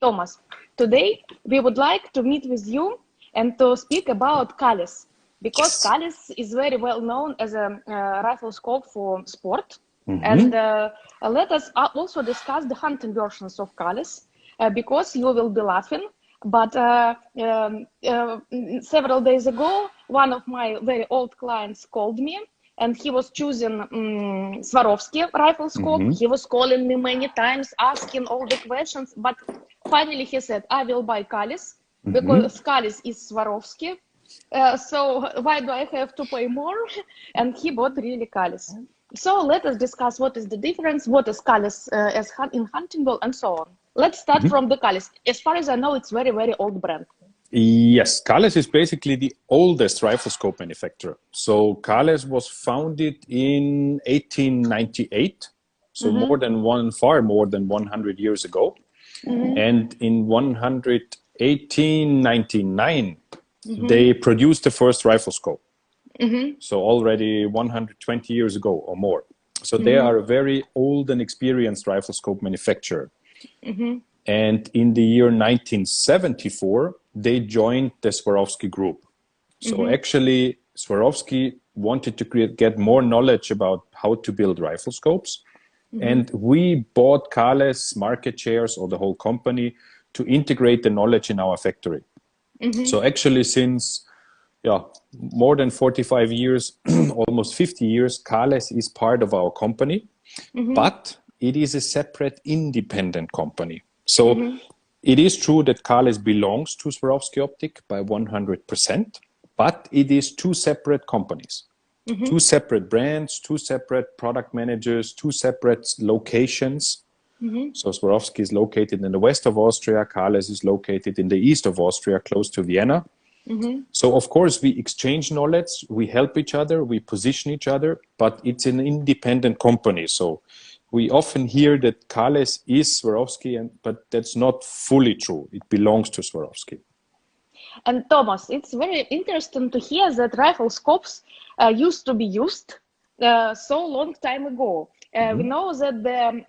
Thomas. Today, we would like to meet with you and to speak about Kalis, because Kalis is very well known as a rifle scope for sport. And let us also discuss the hunting versions of Kalis, because you will be laughing. But several days ago, one of my very old clients called me, and he was choosing Swarovski rifle scope. He was calling me many times, asking all the questions. But finally, he said, I will buy Kalis, because Kalis is Swarovski. So why do I have to pay more? And he bought really Kalis. So let us discuss what is the difference, what is Kalis in hunting ball, and so on. Let's start from the Kalis. As far as I know, it's very, very old brand. Yes, Kalis is basically the oldest rifle scope manufacturer. So Kalis was founded in 1898, so far more than 100 years ago. And in 1899, they produced the first rifle scope. So already 120 years ago or more. So they are a very old and experienced rifle scope manufacturer. And in the year 1974, they joined the Swarovski group. So actually, Swarovski wanted to get more knowledge about how to build rifle scopes. And we bought Kalis market shares, or the whole company, to integrate the knowledge in our factory. So actually, since more than 45 years, almost 50 years, Kalis is part of our company, but it is a separate independent company. So it is true that Kalis belongs to Swarovski Optik by 100%, but it is two separate companies, two separate brands, two separate product managers, two separate locations. So Swarovski is located in the west of Austria, Kalis is located in the east of Austria, close to Vienna. So of course we exchange knowledge, we help each other, we position each other, but it's an independent company. So we often hear that Kalis is Swarovski, but that's not fully true. It belongs to Swarovski. And Thomas, it's very interesting to hear that rifle scopes used to be used so long time ago. We know that the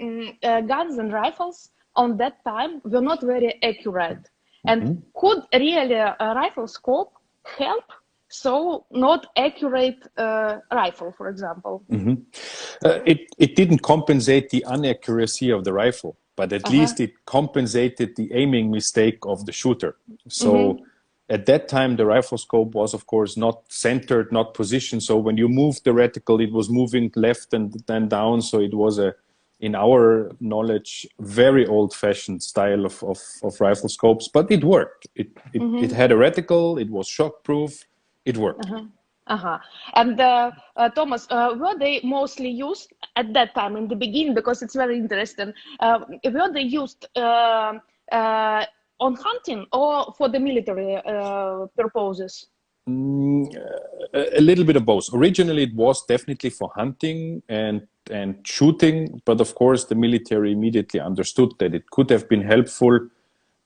guns and rifles on that time were not very accurate. And could really a rifle scope help so not accurate rifle, for example? It didn't compensate the inaccuracy of the rifle, but at least it compensated the aiming mistake of the shooter. So at that time, the rifle scope was, of course, not centered, not positioned. So when you moved the reticle, it was moving left and then down. So it was in our knowledge, very old-fashioned style of rifle scopes, but it worked. It had a reticle, it was shock-proof, it worked. And Thomas, were they mostly used at that time in the beginning? Because it's very interesting. Were they used on hunting or for the military purposes? A little bit of both. Originally, it was definitely for hunting and shooting, but of course, the military immediately understood that it could have been helpful.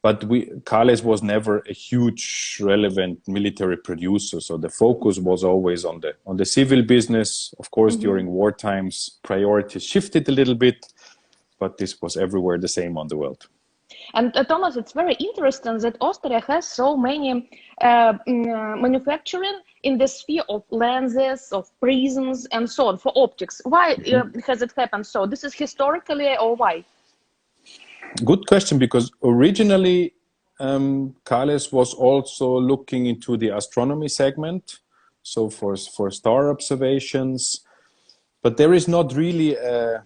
But Kalis was never a huge relevant military producer, so the focus was always on the civil business. Of course, during war times, priorities shifted a little bit, but this was everywhere the same on the world. And Thomas, it's very interesting that Austria has so many manufacturing in the sphere of lenses, of prisms, and so on for optics. Why has it happened so? This is historically, or why? Good question, because originally Kalis was also looking into the astronomy segment, so for star observations, but there is not really a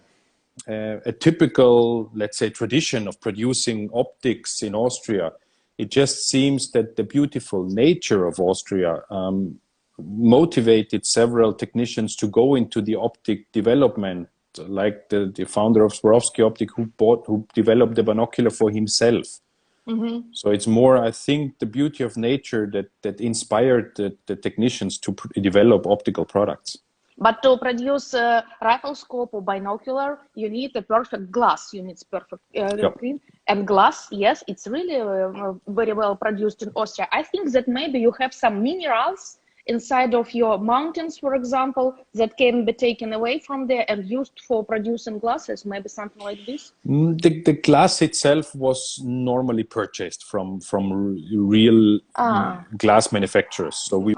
typical, let's say, tradition of producing optics in Austria. It just seems that the beautiful nature of Austria motivated several technicians to go into the optic development, like the founder of Swarovski Optik, who developed the binocular for himself. So it's more, I think, the beauty of nature that inspired the technicians to develop optical products. But to produce a rifle scope or binocular, you need a perfect glass. You need perfect clean. And glass, yes, it's really very well produced in Austria. I think that maybe you have some minerals inside of your mountains, for example, that can be taken away from there and used for producing glasses, maybe something like this? The glass itself was normally purchased from real glass manufacturers. So we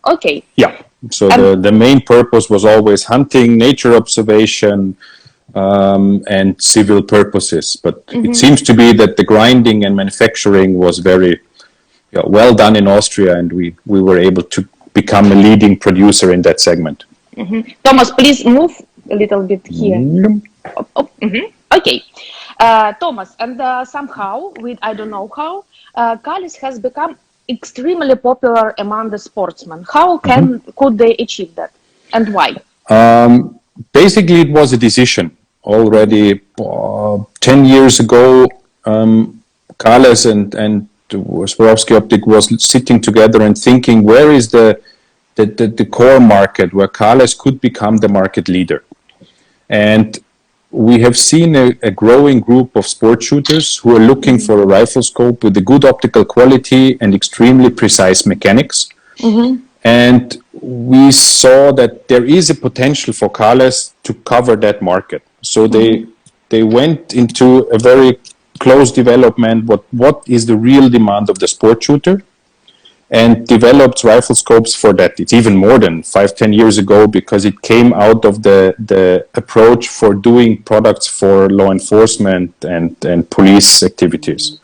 Okay. Yeah. So the main purpose was always hunting, nature observation, and civil purposes. But it seems to be that the grinding and manufacturing was very well done in Austria, and we were able to become a leading producer in that segment. Thomas, please move a little bit here. Okay. Thomas, and somehow, I don't know how, Kalles has become extremely popular among the sportsmen. How could they achieve that, and why? Basically, it was a decision already 10 years ago. Kalles and Swarovski Optik was sitting together and thinking, where is the core market where Kalles could become the market leader? And we have seen a growing group of sport shooters who are looking for a rifle scope with a good optical quality and extremely precise mechanics. And we saw that there is a potential for Kalles to cover that market. So they went into a very close development, what is the real demand of the sport shooter, and developed rifle scopes for that. It's even more than 5-10 years ago, because it came out of the approach for doing products for law enforcement and police activities.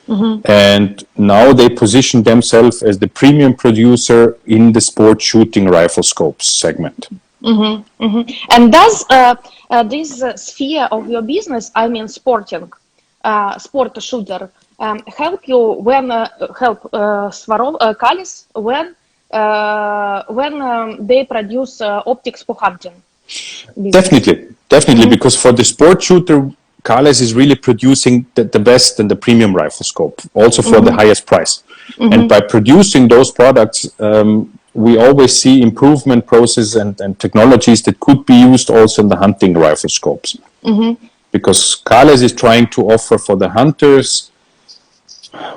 And now they position themselves as the premium producer in the sport shooting rifle scopes segment. And does this sphere of your business, I mean sporting, sport shooter, help you when Kalles when they produce optics for hunting? Definitely, because for the sport shooter, Kalles is really producing the best and the premium rifle scope, also for the highest price. And by producing those products, we always see improvement process and technologies that could be used also in the hunting rifle scopes. Because Kalles is trying to offer for the hunters,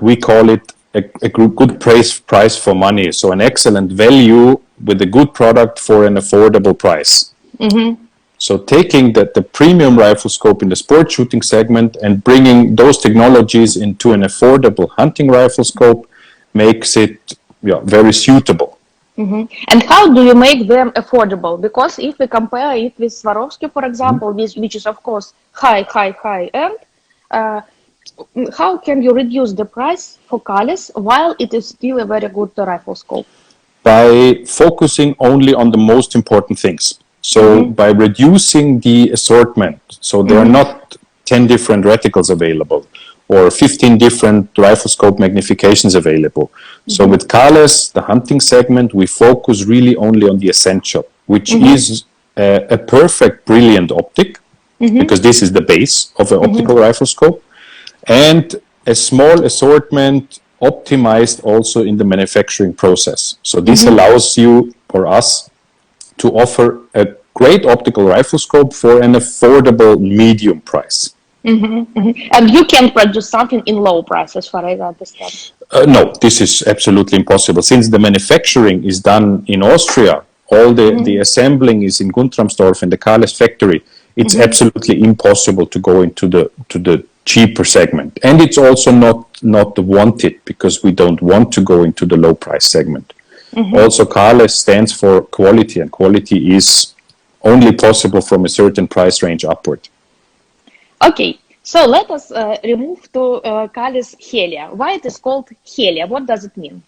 we call it a good price for money. So an excellent value with a good product for an affordable price. So taking the premium rifle scope in the sport shooting segment and bringing those technologies into an affordable hunting rifle scope makes it very suitable. And how do you make them affordable? Because if we compare it with Swarovski, for example, which is of course high end, how can you reduce the price for Kalles while it is still a very good rifle scope? By focusing only on the most important things. So by reducing the assortment, so there are not 10 different reticles available or 15 different rifle scope magnifications available. So with Kalles, the hunting segment, we focus really only on the essential, which is a perfect, brilliant optic, because this is the base of an optical rifle scope, and a small assortment optimized also in the manufacturing process. So this allows you, or us, to offer a great optical rifle scope for an affordable medium price. And you can produce something in low price, as far as I understand. No, this is absolutely impossible. Since the manufacturing is done in Austria, all the assembling is in Guntramsdorf in the Kalles factory, it's absolutely impossible to go into the cheaper segment. And it's also not wanted, because we don't want to go into the low price segment. Also, Kalles stands for quality, and quality is only possible from a certain price range upward. Okay, so let us remove to Kalles Helia. Why it is called Helia? What does it mean?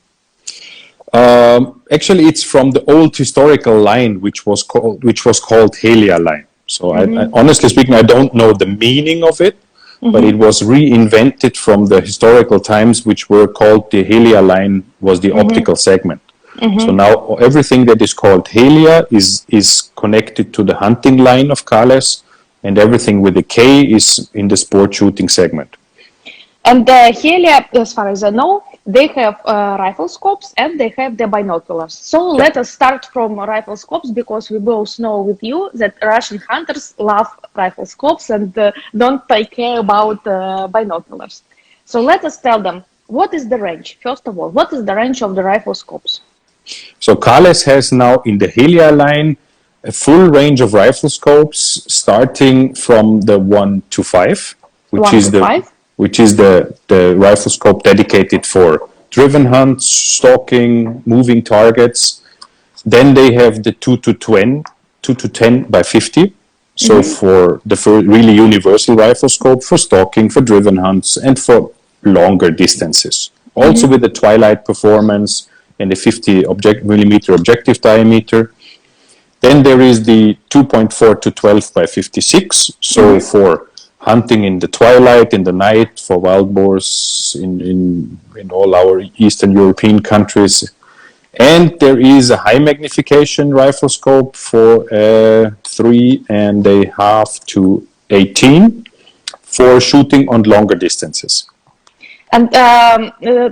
Actually, it's from the old historical line, which was called Helia line. So, I, honestly speaking, I don't know the meaning of it, but it was reinvented from the historical times, which were called the Helia line, was the optical segment. So now everything that is called Helia is connected to the hunting line of Kalles, and everything with the K is in the sport shooting segment. And Helia, as far as I know, they have rifle scopes and they have the binoculars. So let us start from rifle scopes, because we both know with you that Russian hunters love rifle scopes and don't take care about binoculars. So let us tell them, what is the range? First of all, what is the range of the rifle scopes? So Kahles has now in the Helia line a full range of rifle scopes, starting from the 1-5, which is the rifle scope dedicated for driven hunts, stalking, moving targets. Then they have the 2-10 by 50. So for the really universal rifle scope for stalking, for driven hunts, and for longer distances. Also with the twilight performance and the 50 millimeter objective diameter. Then there is the 2.4-12 by 56. So for hunting in the twilight, in the night, for wild boars in all our Eastern European countries. And there is a high magnification rifle scope for 3.5 to 18 for shooting on longer distances. And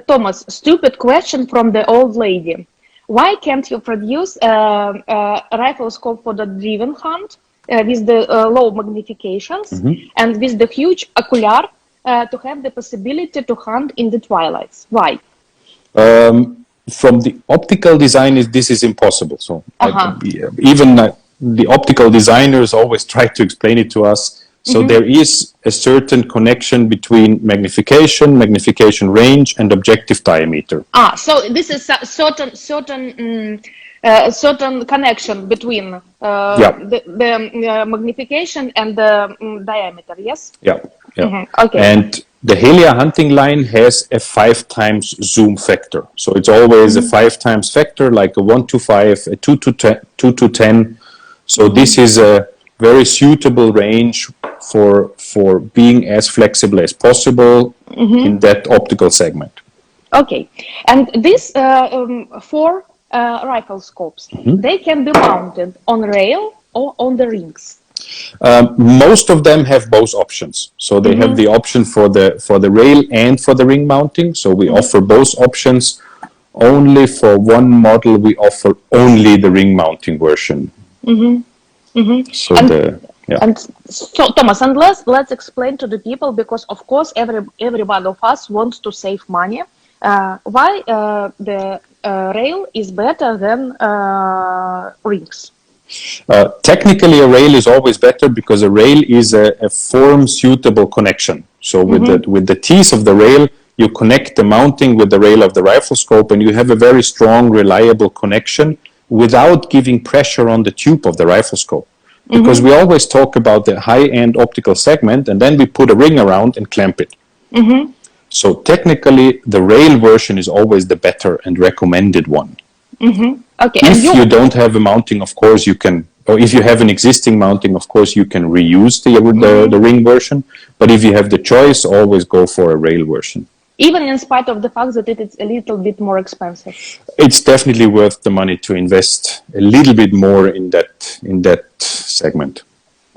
Thomas, stupid question from the old lady. Why can't you produce a rifle scope for the driven hunt with the low magnifications and with the huge ocular to have the possibility to hunt in the twilights? Why? From the optical design, this is impossible. So even the optical designers always try to explain it to us. So there is a certain connection between magnification range, and objective diameter. So this is a certain connection between the magnification and the diameter, yes? Yeah. Okay. And the Helia hunting line has a 5 times zoom factor. So it's always a 5 times factor, like a 1-5, a 2-10. So this is a very suitable range for being as flexible as possible in that optical segment. Okay, and these 4 rifle scopes, they can be mounted on rail or on the rings. Most of them have both options. So they have the option for the rail and for the ring mounting. So we offer both options. Only for one model we offer only the ring mounting version. So so Thomas, and let's explain to the people, because of course every one of us wants to save money. Why the rail is better than rings? Technically, a rail is always better because a rail is a form-suitable connection. So with the teeth of the rail, you connect the mounting with the rail of the rifle scope, and you have a very strong, reliable connection without giving pressure on the tube of the rifle scope. Because we always talk about the high-end optical segment, and then we put a ring around and clamp it. So technically, the rail version is always the better and recommended one. Okay. If you don't have a mounting, of course you can, or if you have an existing mounting, of course you can reuse the ring version. But if you have the choice, always go for a rail version. Even in spite of the fact that it is a little bit more expensive. It's definitely worth the money to invest a little bit more in that segment.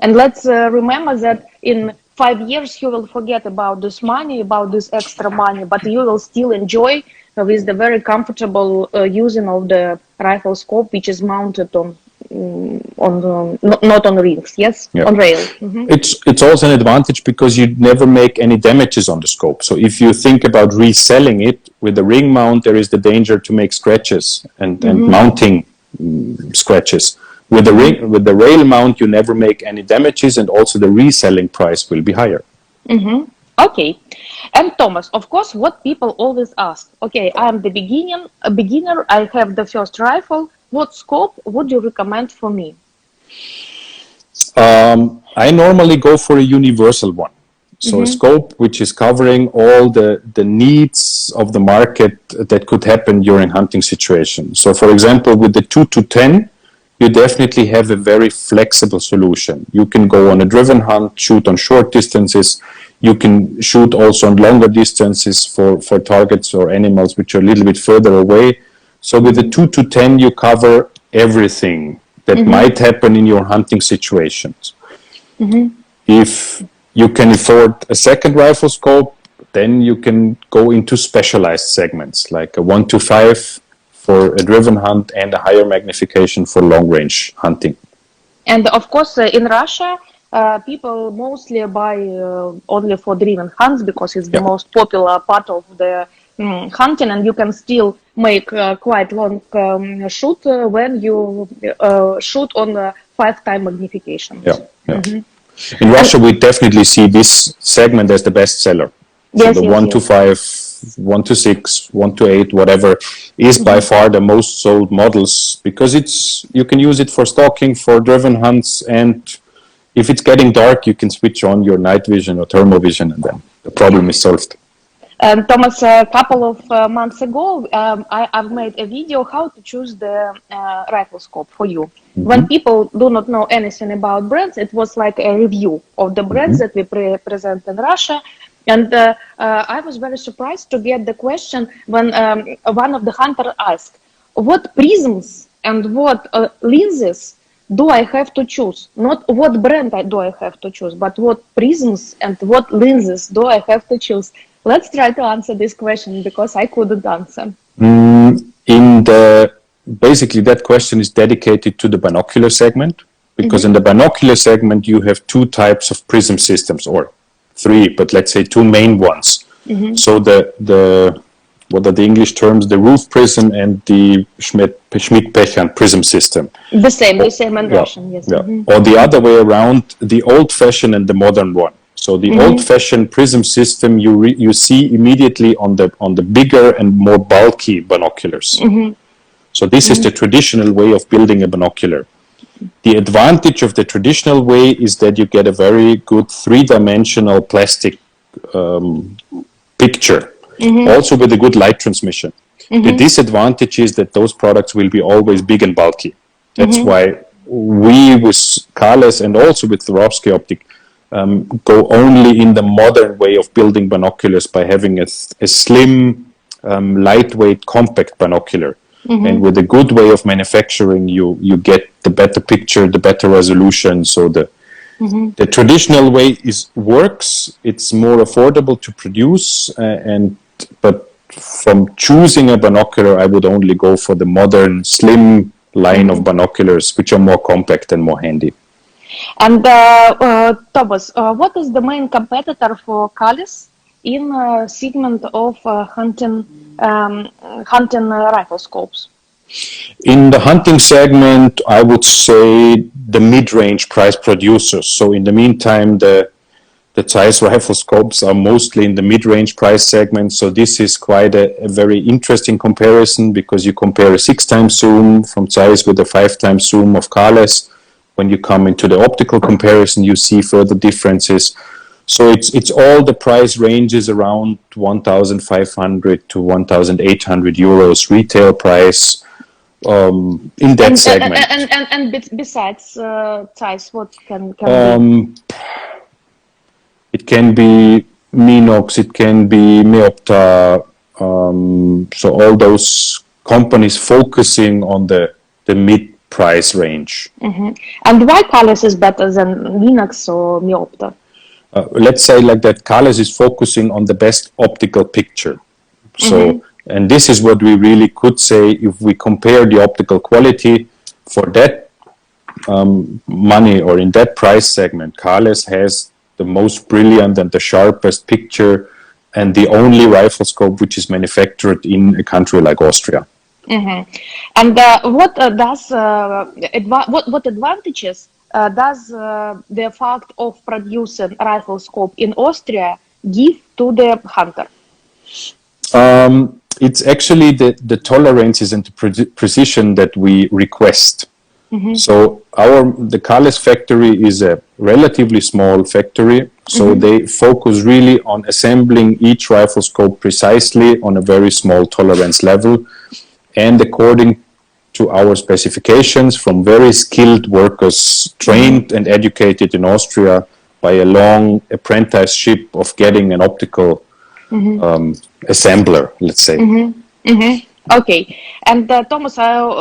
And let's remember that in 5 years you will forget about this money, about this extra money, but you will still enjoy with the very comfortable using of the rifle scope, which is mounted on not on rings, on rail. It's also an advantage because you never make any damages on the scope. So if you think about reselling it with the ring mount, there is the danger to make scratches and mounting scratches. With the rail mount, you never make any damages, and also the reselling price will be higher. Okay. And Thomas, of course, what people always ask, okay, I'm a beginner, I have the first rifle. What scope would you recommend for me? I normally go for a universal one. So a scope which is covering all the needs of the market that could happen during hunting situations. So for example, with the 2-10, you definitely have a very flexible solution. You can go on a driven hunt, shoot on short distances. You can shoot also on longer distances for targets or animals which are a little bit further away. So with the 2-10, you cover everything that might happen in your hunting situations. If you can afford a second rifle scope, then you can go into specialized segments like a 1-5 for a driven hunt and a higher magnification for long-range hunting. And of course, in Russia, people mostly buy only for driven hunts because it's the most popular part of the hunting, and you can still make quite long shoot when you shoot on 5x magnification. Yeah. In Russia, we definitely see this segment as the best seller. So the 1-5, 1-6, 1-8, whatever, is by far the most sold models, because you can use it for stalking, for driven hunts, and if it's getting dark, you can switch on your night vision or thermal vision, and then the problem is solved. Thomas, a couple of months ago, I've made a video how to choose the rifle scope for you. When people do not know anything about brands, it was like a review of the brands that we present in Russia. And I was very surprised to get the question when one of the hunters asked, what prisms and what lenses do I have to choose? Not what brand do I have to choose, but what prisms and what lenses do I have to choose? Let's try to answer this question, because I couldn't answer. Basically, that question is dedicated to the binocular segment, because in the binocular segment, you have two types of prism systems, or three, but let's say two main ones. So what are the English terms? The roof prism and the Schmidt-Pechand prism system. The same in Russian, yes. Or the other way around, the old-fashioned and the modern one. So the old-fashioned prism system you see immediately on the bigger and more bulky binoculars. So this is the traditional way of building a binocular. The advantage of the traditional way is that you get a very good three-dimensional plastic picture, also with a good light transmission. The disadvantage is that those products will be always big and bulky. That's why we with Kahles and also with Swarovski Optik go only in the modern way of building binoculars by having a slim, lightweight, compact binocular. And with a good way of manufacturing, you get the better picture, the better resolution. So the traditional way works. It's more affordable to produce, but from choosing a binocular, I would only go for the modern, slim line of binoculars, which are more compact and more handy. And Thomas, what is the main competitor for Kahles in segment of hunting rifle scopes? In the hunting segment, I would say the mid-range price producers. So in the meantime, the Zeiss rifle scopes are mostly in the mid-range price segment. So this is quite a very interesting comparison, because you compare a 6x zoom from Zeiss with a 5x zoom of Kahles. When you come into the optical comparison, you see further differences. So it's all the price ranges around 1,500 to 1,800 euros retail price in that segment. And besides Zeiss, what can be? It can be Minox, it can be Meopta. So all those companies focusing on the mid-price range. And why Kahles is better than Minox or Meopta? Let's say like that, Kahles is focusing on the best optical picture. So, and this is what we really could say, if we compare the optical quality for that money or in that price segment, Kahles has the most brilliant and the sharpest picture, and the only rifle scope which is manufactured in a country like Austria. And what advantages does the fact of producing rifle scope in Austria give to the hunter? It's actually the tolerances and the precision that we request. So the Kahles factory is a relatively small factory, so they focus really on assembling each rifle scope precisely on a very small tolerance level, and according to our specifications from very skilled workers trained and educated in Austria by a long apprenticeship of getting an optical assembler, let's say. Okay, and Thomas,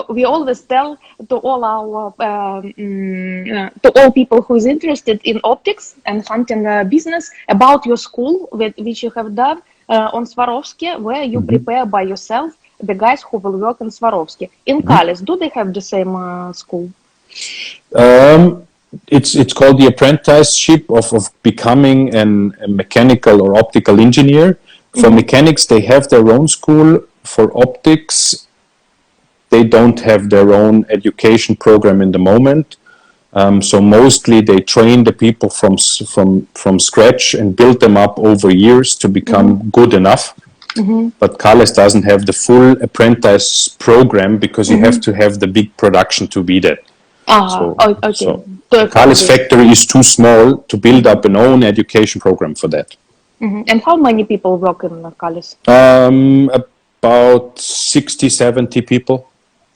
we always tell to all our to all people who is interested in optics and hunting business about your school, which you have done on Swarovski, where you prepare by yourself the guys who will work in Swarovski. In Kahles, do they have the same school? It's called the apprenticeship of becoming a mechanical or optical engineer. For mechanics, they have their own school. For optics, they don't have their own education program in the moment. So mostly they train the people from scratch and build them up over years to become good enough. But Cales doesn't have the full apprentice program because you have to have the big production to be there. Okay. So the Cales factory is too small to build up an own education program for that. And how many people work in Cales? About 60, 70 people.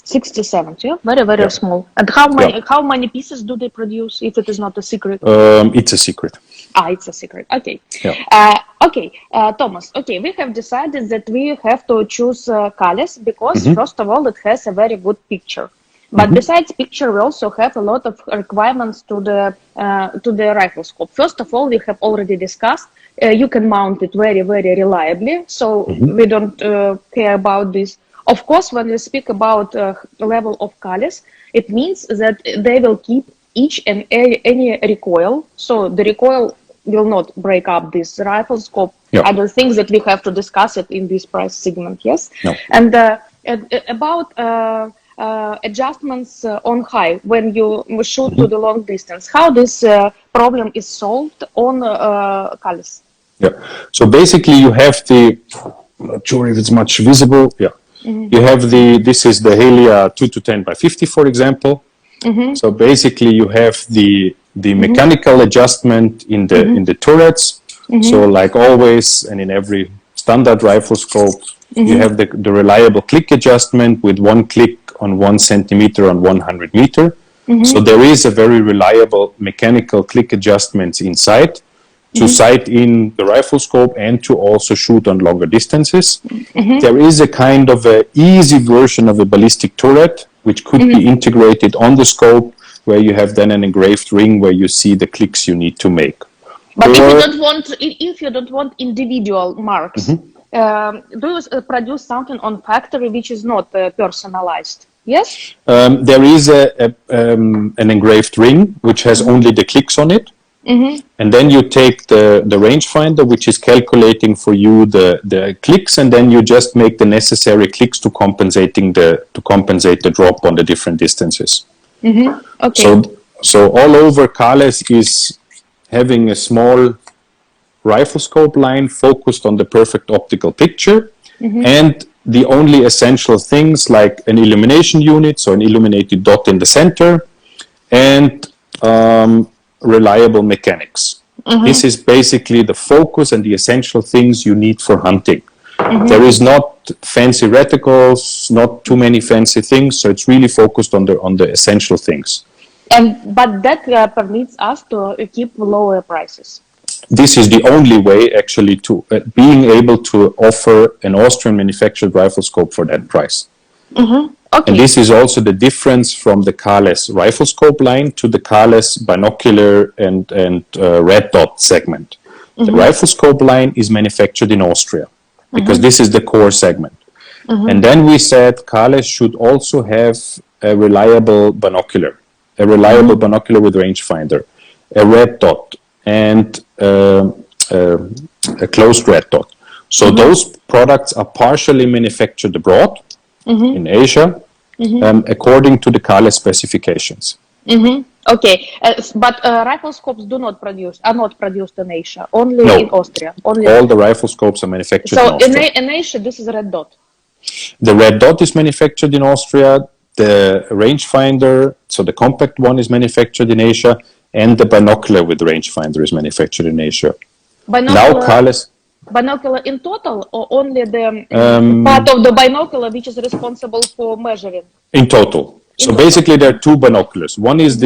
60, 70, yeah? Very small. And how many pieces do they produce, if it is not a secret? It's a secret. It's a secret. Okay. Yeah. Thomas. Okay, we have decided that we have to choose Cales because first of all, it has a very good picture. But besides picture, we also have a lot of requirements to the rifle scope. First of all, we have already discussed you can mount it very, very reliably. So we don't care about this. Of course, when we speak about level of Cales, it means that they will keep each and any recoil. So the recoil will not break up this rifle scope. Yeah. Other things that we have to discuss it in this price segment, yes? No. And about adjustments on high when you shoot to the long distance, how this problem is solved on Cales? Yeah. So basically you have the, I'm not sure if it's much visible. Yeah. You have this is the Helia 2-10x50, for example. So basically you have the mechanical adjustment in the turrets. So like always, and in every standard rifle scope, you have the reliable click adjustment with one click on 1 centimeter on 100 meter. So there is a very reliable mechanical click adjustments inside to sight in the rifle scope and to also shoot on longer distances. There is a kind of a easy version of a ballistic turret which could be integrated on the scope, where you have then an engraved ring where you see the clicks you need to make. But if you don't want individual marks, do you produce something on factory which is not personalized? Yes. There is an engraved ring which has only the clicks on it. And then you take the rangefinder, which is calculating for you the clicks, and then you just make the necessary clicks to compensate the drop on the different distances. Okay. So all over, Cales is having a small rifle scope line focused on the perfect optical picture, and the only essential things like an illumination unit, so an illuminated dot in the center, and reliable mechanics. This is basically the focus and the essential things you need for hunting. There is not fancy reticles, not too many fancy things, so it's really focused on the essential things. But that permits us to keep lower prices. This is the only way actually to being able to offer an Austrian manufactured rifle scope for that price. Okay. And this is also the difference from the Cales rifle scope line to the Cales binocular and red dot segment. The rifle scope line is manufactured in Austria because this is the core segment. And then we said Cales should also have a reliable binocular with rangefinder, a red dot, and a closed red dot. So those products are partially manufactured abroad in Asia, according to the Cales specifications. Okay, but rifle scopes are not produced in Asia, only in Austria. All the rifle scopes are manufactured in Austria. So in Asia, this is a red dot. The red dot is manufactured in Austria. The rangefinder, so the compact one, is manufactured in Asia, and the binocular with rangefinder is manufactured in Asia. Now Cales. Binocular in total, or only the part of the binocular which is responsible for measuring? In total. So basically there are two binoculars. One is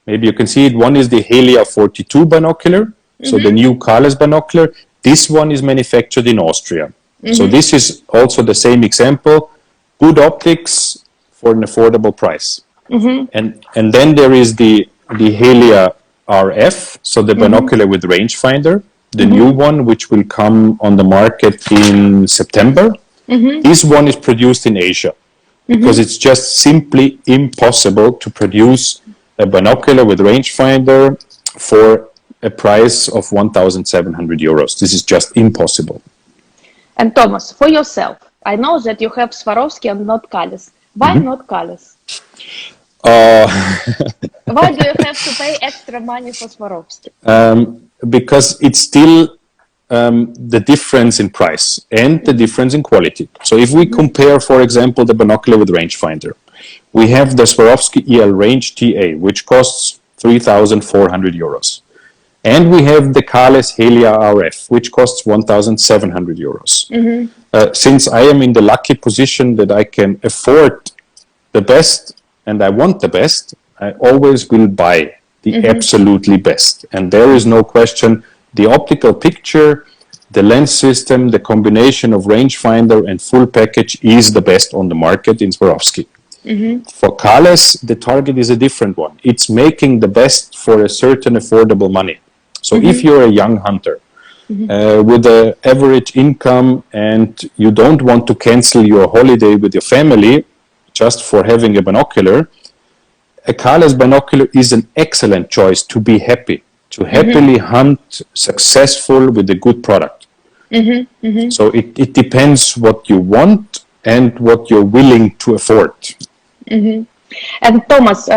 maybe you can see it, one is the Helia 42 binocular, so the new Cales binocular. This one is manufactured in Austria. So this is also the same example, good optics for an affordable price. And then there is the Helia RF, so the binocular with rangefinder, the new one, which will come on the market in September. This one is produced in Asia because it's just simply impossible to produce a binocular with rangefinder for a price of 1,700 euros. This is just impossible. And Thomas, for yourself, I know that you have Swarovski and not Kalles. Why not Kalles? Why do you have to pay extra money for Swarovski? Because it's still the difference in price and the difference in quality. So if we compare, for example, the binocular with rangefinder, we have the Swarovski EL Range TA, which costs 3,400 euros. And we have the Kalles Helia RF, which costs 1,700 euros. Since I am in the lucky position that I can afford the best and I want the best, I always will buy the absolutely best. And there is no question, the optical picture, the lens system, the combination of rangefinder and full package is the best on the market in Swarovski. For Kalles, the target is a different one. It's making the best for a certain affordable money. So if you're a young hunter with an average income and you don't want to cancel your holiday with your family just for having a binocular, a Kalles binocular is an excellent choice to be happy, to happily hunt successful with a good product. So it depends what you want and what you're willing to afford. And Thomas,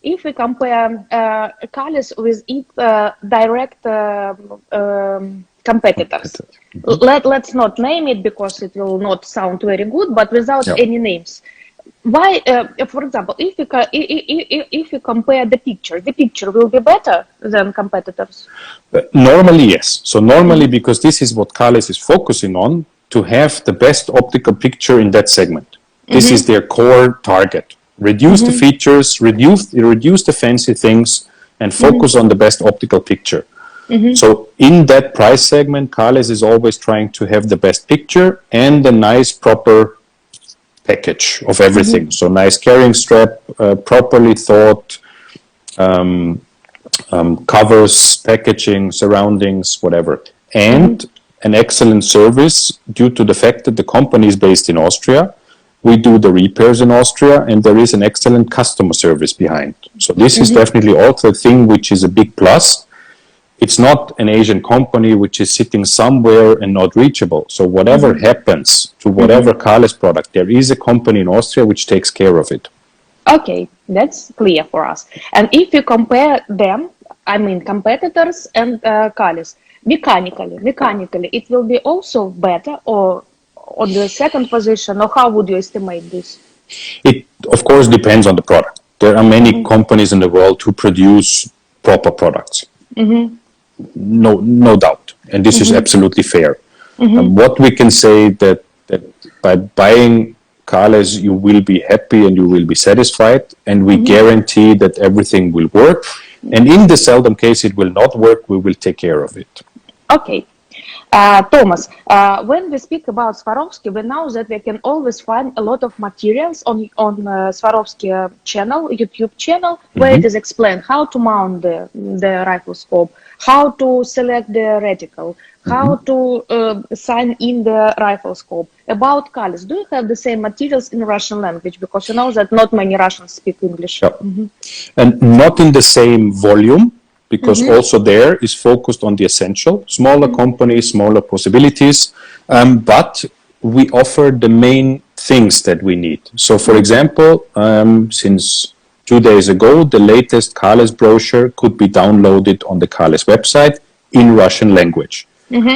if we compare Kalles with its direct competitors, let's not name it because it will not sound very good, but without any names. Why, for example, if you compare the picture will be better than competitors? Normally, yes. So normally, because this is what Kalles is focusing on, to have the best optical picture in that segment. This is their core target. Reduce the features, reduce the fancy things, and focus on the best optical picture. So in that price segment, Kalles is always trying to have the best picture and a nice, proper package of everything. So nice carrying strap, properly thought, covers, packaging, surroundings, whatever. And an excellent service due to the fact that the company is based in Austria. We do the repairs in Austria, and there is an excellent customer service behind. So this is definitely also a thing which is a big plus. It's not an Asian company which is sitting somewhere and not reachable. So whatever happens to whatever Kalles product, there is a company in Austria which takes care of it. Okay, that's clear for us. And if you compare them, I mean competitors and Kalles, mechanically, it will be also better or on the second position, or how would you estimate this? It, of course, depends on the product. There are many companies in the world who produce proper products. No doubt. And this is absolutely fair. What we can say that by buying Kalles, you will be happy and you will be satisfied, and we guarantee that everything will work. And in the seldom case it will not work, we will take care of it. Okay. Thomas, when we speak about Swarovski, we know that we can always find a lot of materials on Swarovski channel, YouTube channel, where it is explained how to mount the rifle scope, how to select the reticle, how to sign in the rifle scope. About Kalles, do you have the same materials in Russian language? Because you know that not many Russians speak English. And not in the same volume. Because also there is focused on the essential, smaller companies, smaller possibilities, but we offer the main things that we need. So for example, since 2 days ago, the latest Kalles brochure could be downloaded on the Kalles website in Russian language.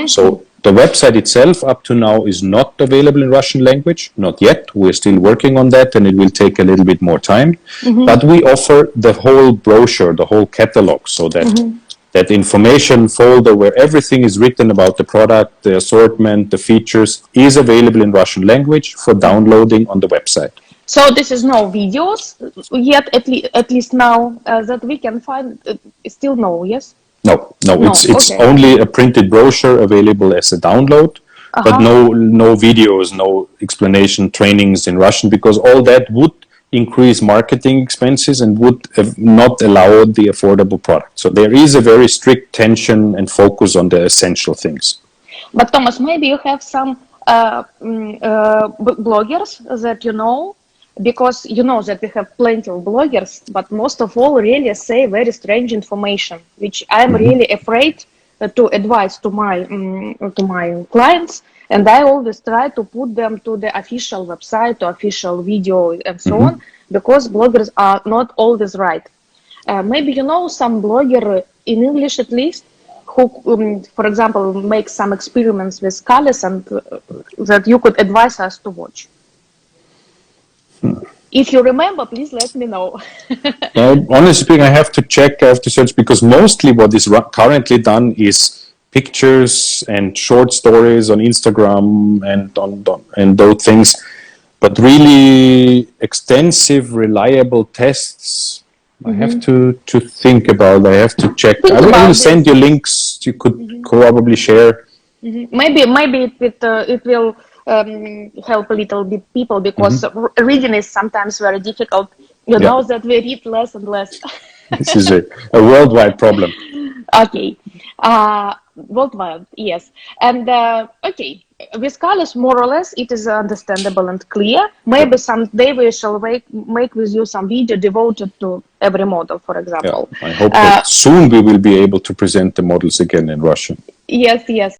So the website itself up to now is not available in Russian language, not yet. We're still working on that and it will take a little bit more time. But we offer the whole brochure, the whole catalog, so that that information folder where everything is written about the product, the assortment, the features is available in Russian language for downloading on the website. So this is no videos yet, at least now, that we can find, still no, yes? No, it's only a printed brochure available as a download, but no videos, no explanation, trainings in Russian, because all that would increase marketing expenses and would not allow the affordable product. So there is a very strict tension and focus on the essential things. But Thomas, maybe you have some bloggers that you know, because you know that we have plenty of bloggers, but most of all really say very strange information, which I'm really afraid to advise to my clients, and I always try to put them to the official website, to official video, and so on, because bloggers are not always right. Maybe you know some blogger in English at least who, for example, make some experiments with colors and that you could advise us to watch. If you remember, please let me know. Honestly speaking, I have to check, I have to search, because mostly what is currently done is pictures and short stories on Instagram and those things. But really extensive, reliable tests, I have to think about, I have to check. I will send you links you could probably share. Maybe it will help a little bit people, because reading is sometimes very difficult. You know that we read less and less. This is a worldwide problem. Okay, worldwide, yes. And okay, with colors, more or less, it is understandable and clear. Maybe someday we shall make with you some video devoted to every model, for example. I hope that soon we will be able to present the models again in Russian. Yes, yes.